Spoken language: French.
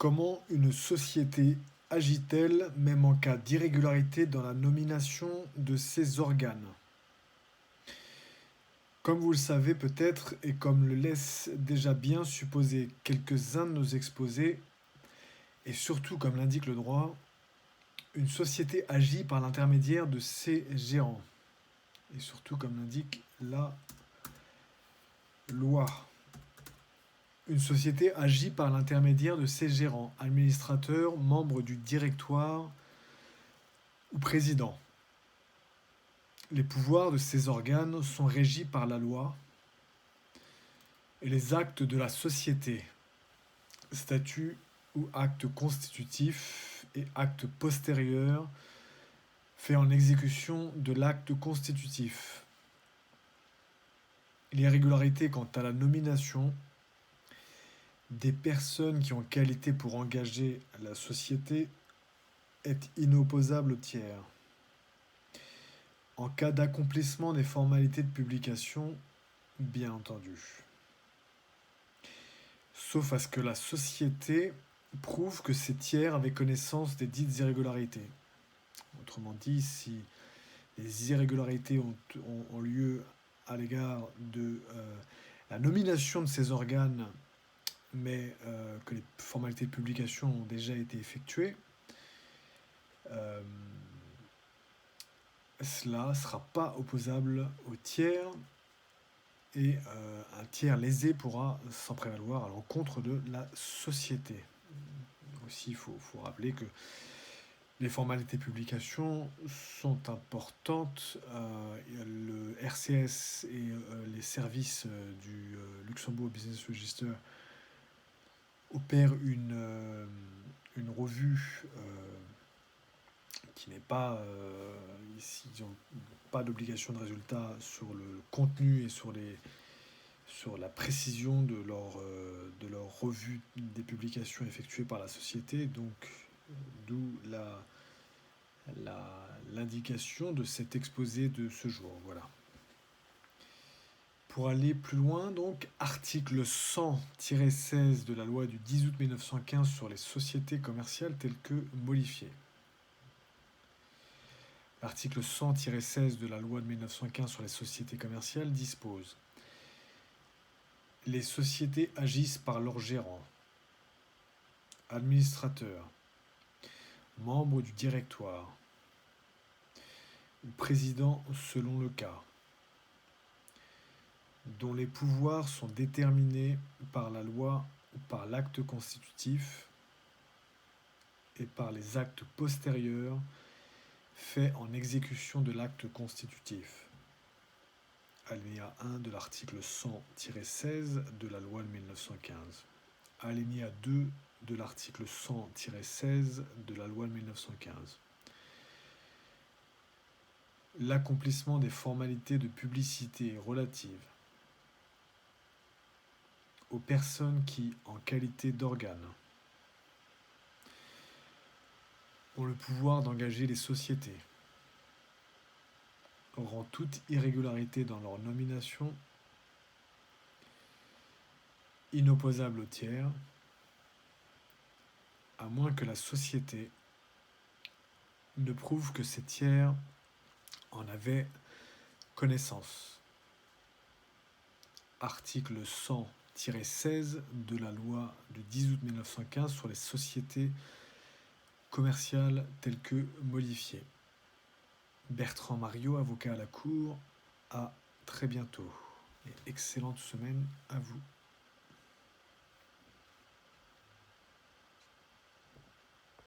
Comment une société agit-elle, même en cas d'irrégularité dans la nomination de ses organes? Comme vous le savez peut-être, et comme le laissent déjà bien supposer quelques-uns de nos exposés, et surtout comme l'indique le droit, une société agit par l'intermédiaire de ses gérants, et surtout comme l'indique la loi. Une société agit par l'intermédiaire de ses gérants, administrateurs, membres du directoire ou président. Les pouvoirs de ces organes sont régis par la loi et les actes de la société, statuts ou actes constitutifs et actes postérieurs faits en exécution de l'acte constitutif. L'irrégularité quant à la nomination des personnes qui ont qualité pour engager la société est inopposable au tiers. En cas d'accomplissement des formalités de publication, bien entendu. Sauf à ce que la société prouve que ces tiers avaient connaissance des dites irrégularités. Autrement dit, si les irrégularités ont lieu à l'égard de la nomination de ces organes, mais que les formalités de publication ont déjà été effectuées, cela ne sera pas opposable au tiers et un tiers lésé pourra s'en prévaloir à l'encontre de la société. Aussi, il faut rappeler que les formalités de publication sont importantes. Le RCS et les services du Luxembourg Business Register opèrent une revue qui n'est pas ici, ils n'ont pas d'obligation de résultat sur le contenu et sur la précision de leur revue des publications effectuées par la société, donc d'où l'indication de cet exposé de ce jour. Voilà. Pour aller plus loin, donc, article 100-16 de la loi du 10 août 1915 sur les sociétés commerciales telles que modifiées. L'article 100-16 de la loi de 1915 sur les sociétés commerciales dispose: les sociétés agissent par leurs gérants, administrateurs, membres du directoire ou président selon le cas, dont les pouvoirs sont déterminés par la loi ou par l'acte constitutif et par les actes postérieurs faits en exécution de l'acte constitutif. Alinéa 1 de l'article 100-16 de la loi de 1915. Alinéa 2 de l'article 100-16 de la loi de 1915. L'accomplissement des formalités de publicité relatives aux personnes qui, en qualité d'organes, ont le pouvoir d'engager les sociétés, rend toute irrégularité dans leur nomination inopposable au tiers, à moins que la société ne prouve que ces tiers en avaient connaissance. Article 100-16 de la loi du 10 août 1915 sur les sociétés commerciales telles que modifiées. Bertrand Mariot, avocat à la Cour, à très bientôt. Et excellente semaine à vous.